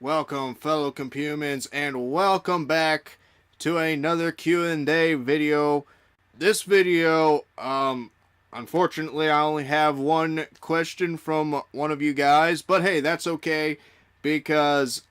Welcome, fellow compumans, and welcome back to another Q&A video. This video, unfortunately, I only have one question from one of you guys, but hey, that's okay, because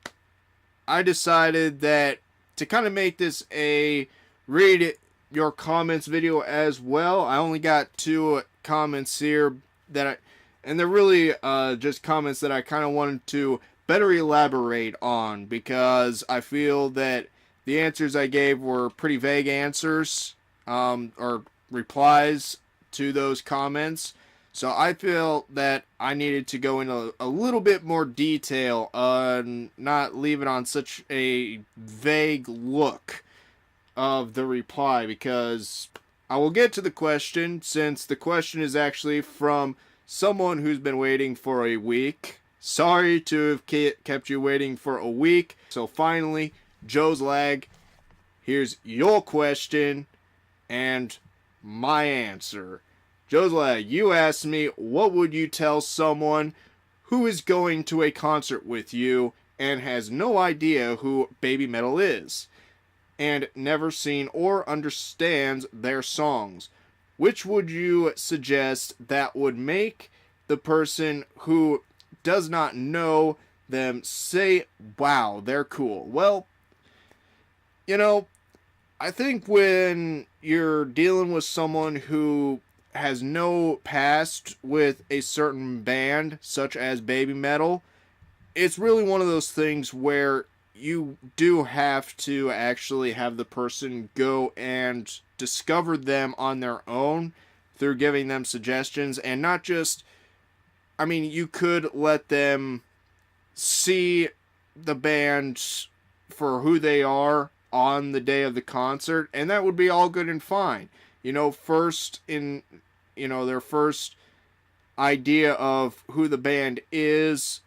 I decided that to kind of make this a read your comments video as well. I only got two comments here and they're really just comments that I kind of wanted to better elaborate on, because I feel that the answers I gave were pretty vague answers, or replies to those comments. So I feel that I needed to go into a little bit more detail and not leave it on such a vague look of the reply, because I will get to the question, since the question is actually from someone who's been waiting for a week. Sorry to have kept you waiting for a week. So finally, Joe's Lag, here's your question and my answer. Joe's Lag, you asked me, what would you tell someone who is going to a concert with you and has no idea who Baby Metal is, and never seen or understands their songs? Which would you suggest that would make the person who does not know them say, wow, they're cool? Well, I think when you're dealing with someone who has no past with a certain band, such as Baby Metal, it's really one of those things where you do have to actually have the person go and discover them on their own through giving them suggestions, and not just, you could let them see the band for who they are on the day of the concert, and that would be all good and fine. Their first idea of who the band is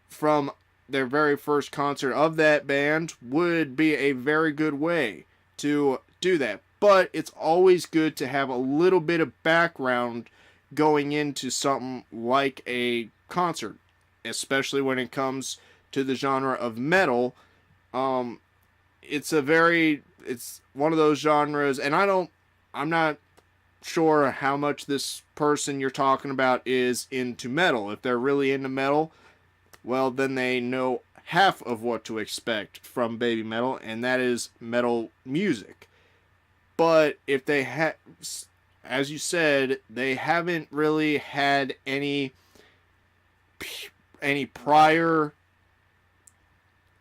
from their very first concert of that band would be a very good way to do that. But it's always good to have a little bit of background going into something like a concert, especially when it comes to the genre of metal. It's one of those genres, and I'm not sure how much this person you're talking about is into metal. If they're really into metal, well, then they know half of what to expect from Baby Metal, and that is metal music. But if they as you said, they haven't really had any prior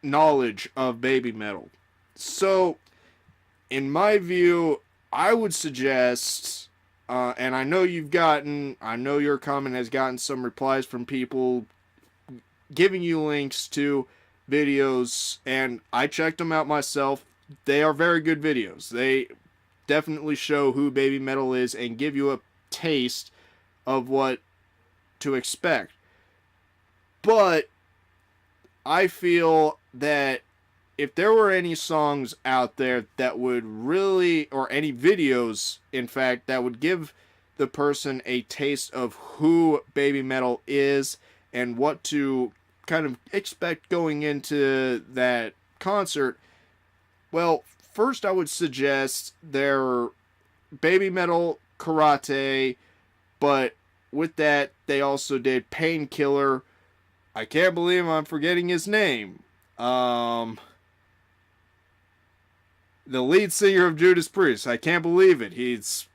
knowledge of Baby Metal. So, in my view, I would suggest, and I know your comment has gotten some replies from people giving you links to videos, and I checked them out myself. They are very good videos. They definitely show who Baby Metal is and give you a taste of what to expect. But I feel that if there were any songs out there that would really, or any videos, in fact, that would give the person a taste of who Baby Metal is and what to kind of expect going into that concert, well, first I would suggest their Baby Metal Karate, but with that, they also did Painkiller. I can't believe I'm forgetting his name. The lead singer of Judas Priest. I can't believe it. He's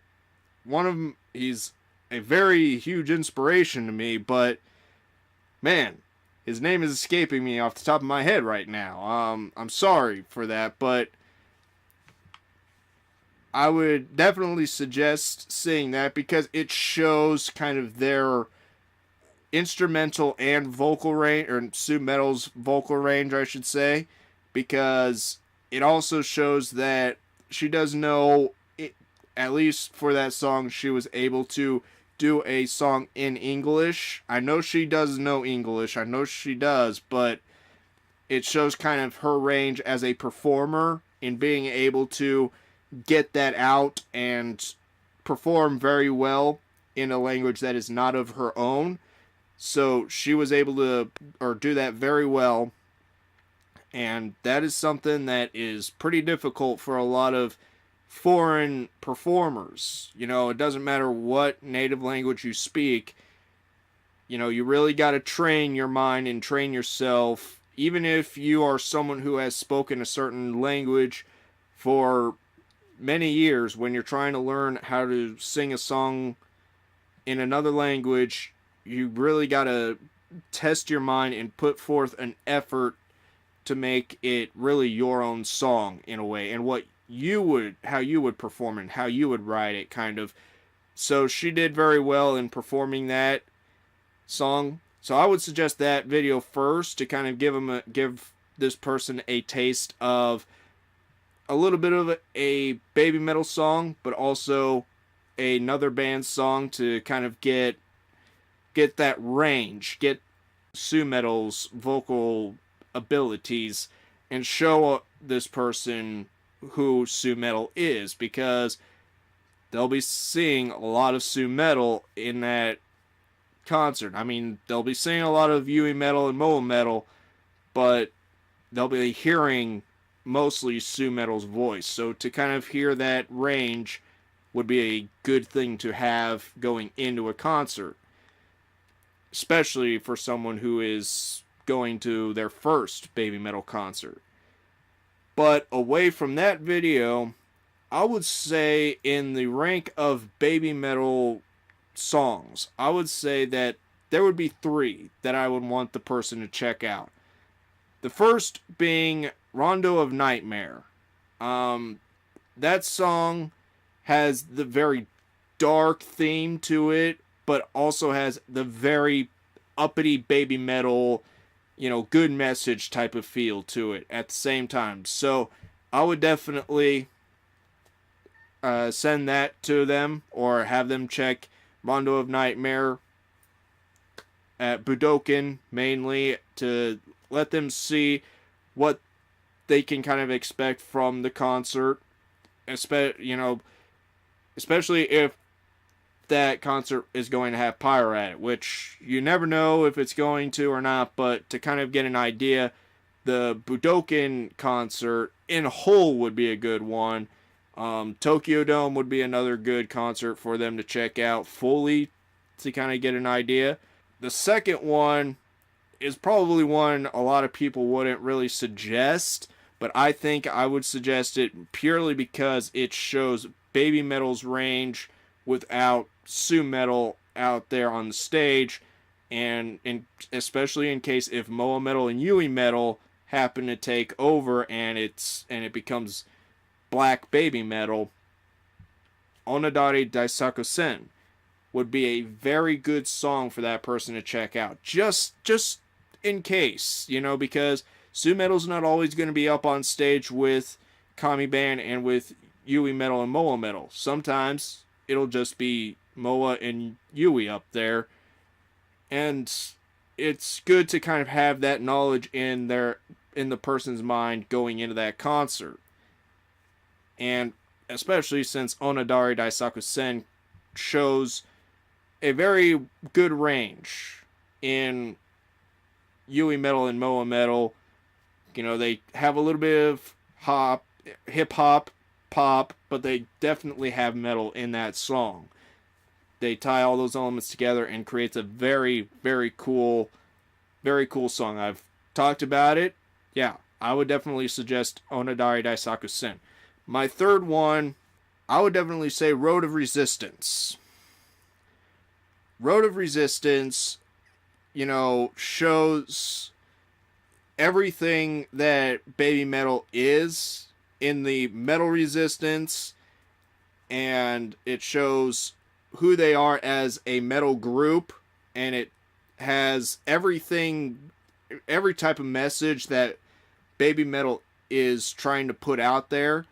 a very huge inspiration to me, but man, his name is escaping me off the top of my head right now. I'm sorry for that, but I would definitely suggest seeing that, because it shows kind of their instrumental and vocal range, or Sue Metal's vocal range, I should say, because it also shows that she does know, at least for that song, she was able to do a song in English. I know she does know English, I know she does, but it shows kind of her range as a performer in being able to get that out and perform very well in a language that is not of her own. So she was able to, or do that very well. And that is something that is pretty difficult for a lot of foreign performers. You know, it doesn't matter what native language you speak, you know, you really got to train your mind and train yourself. Even if you are someone who has spoken a certain language for many years, when you're trying to learn how to sing a song in another language, you really got to test your mind and put forth an effort to make it really your own song in a way, and how you would perform and how you would write it, kind of. So she did very well in performing that song. So I would suggest that video first to kind of give this person a taste of a little bit of a Baby Metal song, but also another band's song, to kind of get that range, get Su-metal's vocal abilities, and show this person who Su-metal is, because they'll be seeing a lot of Su-metal in that concert. I mean, they'll be seeing a lot of Yui metal and Moa metal, but they'll be hearing mostly Su-metal's voice. So to kind of hear that range would be a good thing to have going into a concert, especially for someone who is going to their first Baby Metal concert. But away from that video, I would say in the rank of Baby Metal songs, I would say that there would be 3 that I would want the person to check out. The first being Rondo of Nightmare. That song has the very dark theme to it, but also has the very uppity Baby Metal, you know, good message type of feel to it at the same time. So I would definitely send that to them, or have them check Rondo of Nightmare at Budokan, mainly to let them see what they can kind of expect from the concert, especially if that concert is going to have pyro at it, which you never know if it's going to or not. But to kind of get an idea, the Budokan concert in whole would be a good one. Tokyo Dome would be another good concert for them to check out fully, to kind of get an idea. The second one is probably one a lot of people wouldn't really suggest, but I think I would suggest it purely because it shows Baby Metal's range without Su-metal out there on the stage, and especially in case if Moa metal and Yui metal happen to take over and it becomes black Baby Metal, Onodari Daisaku Sen would be a very good song for that person to check out. Just in case, you know, because Su-metal's not always going to be up on stage with Kami Band and with Yui metal and Moa metal. Sometimes it'll just be Moa and Yui up there, and it's good to kind of have that knowledge in the person's mind going into that concert. And especially since Onodari Daisaku Sen shows a very good range in Yui metal and Moa metal. You know, they have a little bit of hip hop, pop, but they definitely have metal in that song. They tie all those elements together and creates a very, very cool song. I've talked about it. Yeah, I would definitely suggest Onodari Daisaku Sen. My third one, I would definitely say Road of Resistance. Road of Resistance, you know, shows everything that Baby Metal is in the Metal Resistance, and it shows who they are as a metal group, and it has every type of message that Baby Metal is trying to put out there.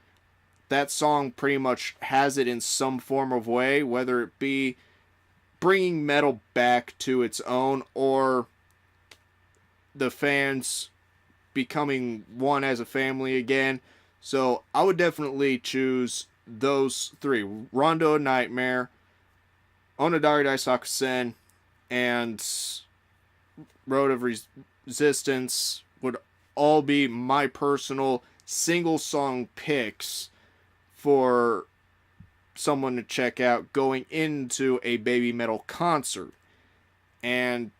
That song pretty much has it in some form of way, whether it be bringing metal back to its own, or the fans becoming one as a family again. So I would definitely choose those 3: Rondo of Nightmare, Onodari Daisaku Sen, and Road of Resistance would all be my personal single song picks for someone to check out going into a Baby Metal concert. And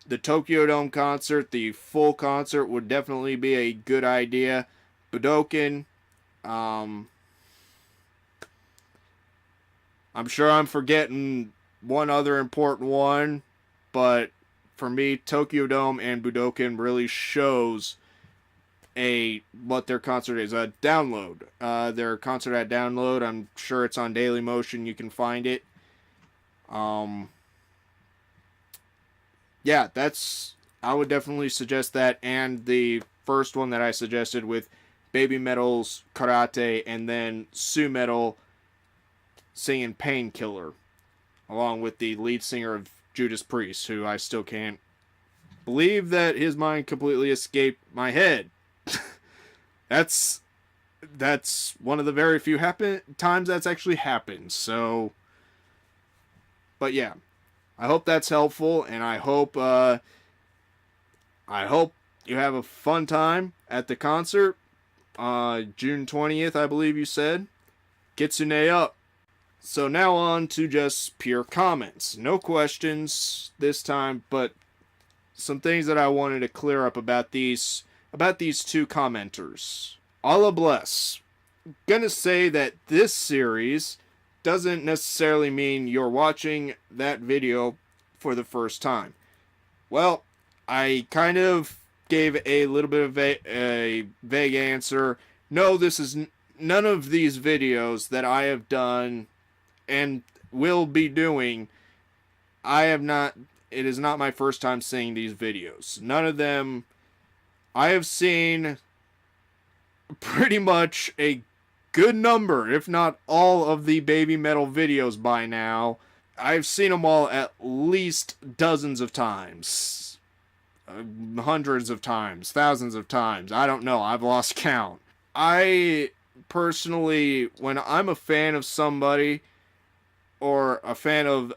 the Tokyo Dome concert, the full concert, would definitely be a good idea. Budokan, I'm sure I'm forgetting one other important one, but for me, Tokyo Dome and Budokan really shows what their concert is. Download. Their concert at Download. I'm sure it's on Dailymotion. You can find it. Yeah, I would definitely suggest that, and the first one that I suggested with Baby Metal's Karate, and then Su-Metal singing Painkiller, along with the lead singer of Judas Priest, who I still can't believe that his mind completely escaped my head. That's one of the very few times that's actually happened. So, but yeah, I hope that's helpful, and I hope you have a fun time at the concert. June 20th, I believe you said. Kitsune up. So now on to just pure comments. No questions this time, but some things that I wanted to clear up about these two commenters. Allah bless. Gonna say that this series doesn't necessarily mean you're watching that video for the first time. Well, I kind of gave a little bit of a vague answer. No, this is none of these videos that I have done and will be doing. It is not my first time seeing these videos. None of them. I have seen pretty much a good number, if not all, of the Baby Metal videos by now. I've seen them all at least dozens of times. Hundreds of times. Thousands of times. I don't know. I've lost count. I personally, when I'm a fan of somebody, or a fan of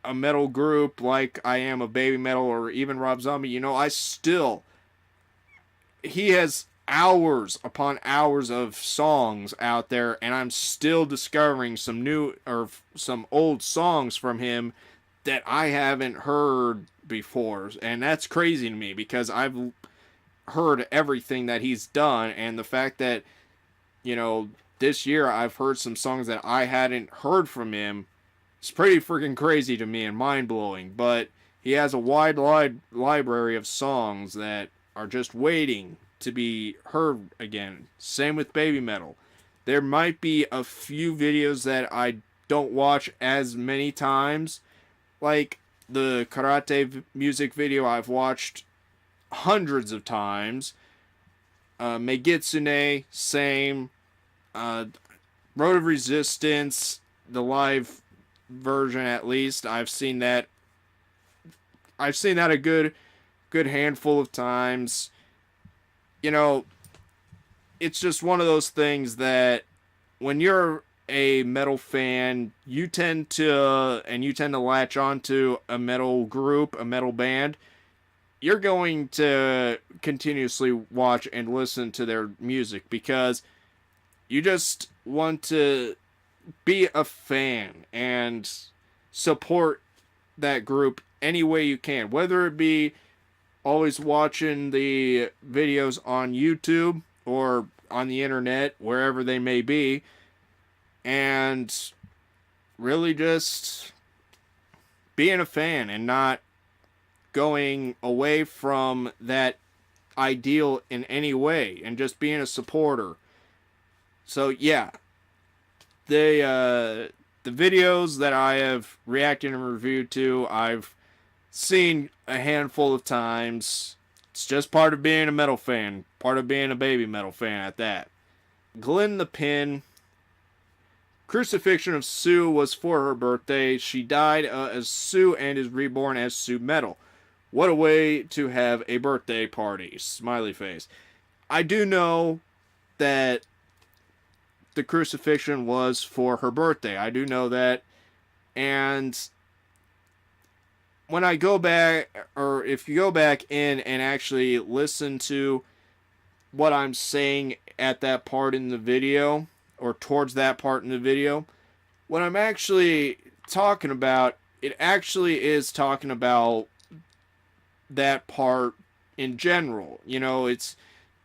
a metal group like I am of Baby Metal or even Rob Zombie, he has hours upon hours of songs out there, and I'm still discovering some new or some old songs from him that I haven't heard before. And that's crazy to me, because I've heard everything that he's done, and the fact that, this year I've heard some songs that I hadn't heard from him, it's pretty freaking crazy to me and mind-blowing. But he has a wide library of songs that are just waiting to be heard again. Same with Baby Metal. There might be a few videos that I don't watch as many times. Like the Karate music video I've watched hundreds of times. Megitsune, same. Road of Resistance, the live version at least, I've seen that a good handful of times. It's just one of those things that when you're a metal fan, you tend to latch onto a metal group, a metal band. You're going to continuously watch and listen to their music because you just want to be a fan and support that group any way you can, whether it be always watching the videos on YouTube or on the internet, wherever they may be, and really just being a fan and not going away from that ideal in any way, and just being a supporter. So yeah, the videos that I have reacted and reviewed to, I've seen a handful of times. It's just part of being a metal fan, part of being a Baby Metal fan at that. Glenn the Pin. Crucifixion of Sue was for her birthday. She died as Sue and is reborn as Su-Metal. What a way to have a birthday party. Smiley face. I do know that the crucifixion was for her birthday. I do know that. And when I go back, or if you go back in and actually listen to what I'm saying at that part in the video, or towards that part in the video. What I'm actually talking about, it actually is talking about that part in general. You know, it's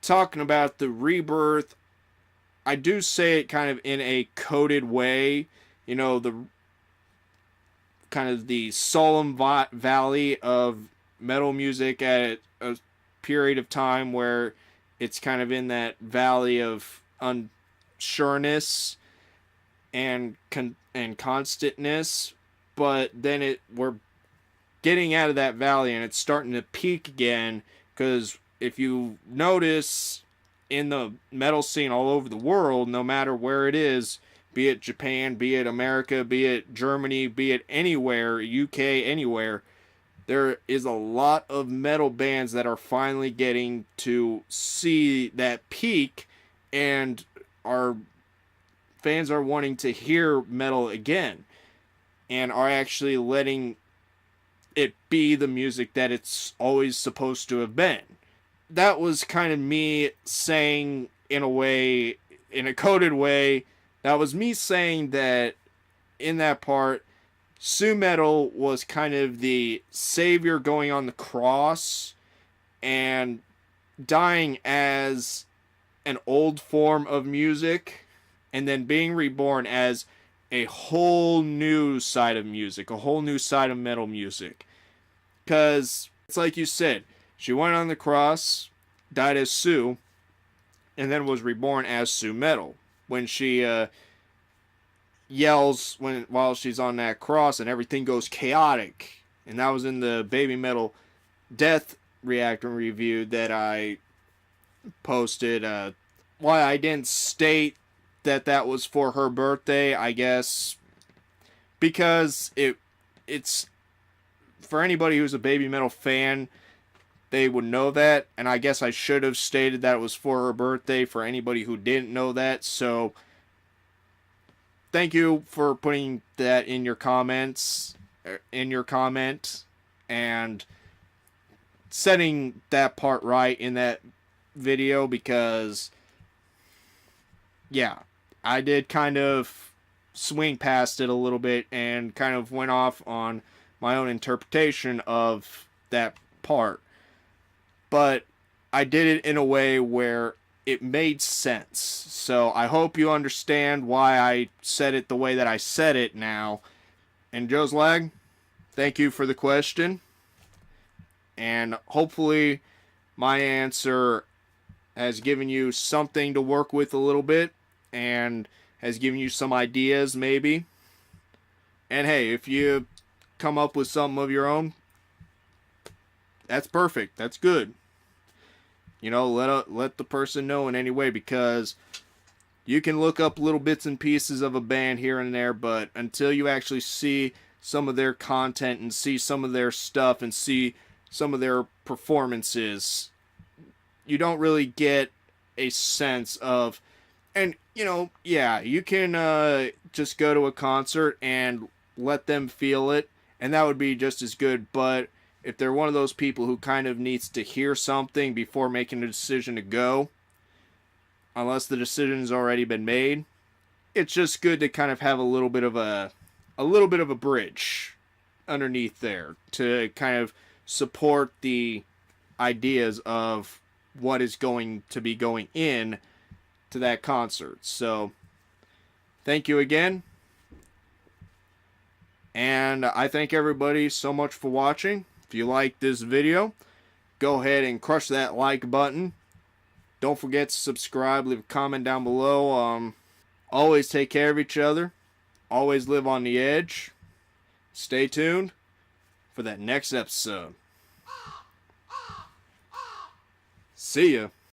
talking about the rebirth. I do say it kind of in a coded way. You know, the kind of the solemn valley of metal music at a period of time where it's kind of in that valley of unsureness and constantness, but then we're getting out of that valley and it's starting to peak again. Because if you notice in the metal scene all over the world, no matter where it is, be it Japan, be it America, be it Germany, be it anywhere, UK, anywhere, there is a lot of metal bands that are finally getting to see that peak, and our fans are wanting to hear metal again and are actually letting it be the music that it's always supposed to have been. That was kind of me saying, in a way, in a coded way, that was me saying that in that part, Su-metal was kind of the savior going on the cross and dying as an old form of music and then being reborn as a whole new side of music, a whole new side of metal music. Because it's like you said, she went on the cross, died as Sue, and then was reborn as Su-metal. When she yells while she's on that cross and everything goes chaotic. And that was in the Baby Metal Death Reactor review that I posted. Why I didn't state that was for her birthday, I guess, because it's for anybody who's a Baby Metal fan, they would know that, and I guess I should have stated that it was for her birthday for anybody who didn't know that. So thank you for putting that in your comments, in your comment, and setting that part right in that video, because yeah, I did kind of swing past it a little bit and kind of went off on my own interpretation of that part. But I did it in a way where it made sense. So I hope you understand why I said it the way that I said it now. And Joe's Lag, thank you for the question. And hopefully my answer has given you something to work with a little bit and has given you some ideas maybe. And hey, if you come up with something of your own, that's perfect. That's good. You know, let the person know in any way, because you can look up little bits and pieces of a band here and there, but until you actually see some of their content and see some of their stuff and see some of their performances, you don't really get a sense of. And, you know, yeah, you can just go to a concert and let them feel it, and that would be just as good. But if they're one of those people who kind of needs to hear something before making a decision to go, unless the decision's already been made, it's just good to kind of have a little bit of a bridge underneath there to kind of support the ideas of what is going to be going in to that concert. So thank you again, and I thank everybody so much for watching. If you like this video, go ahead and crush that like button. Don't forget to subscribe, leave a comment down below. Always take care of each other, always live on the edge. Stay tuned for that next episode. See ya.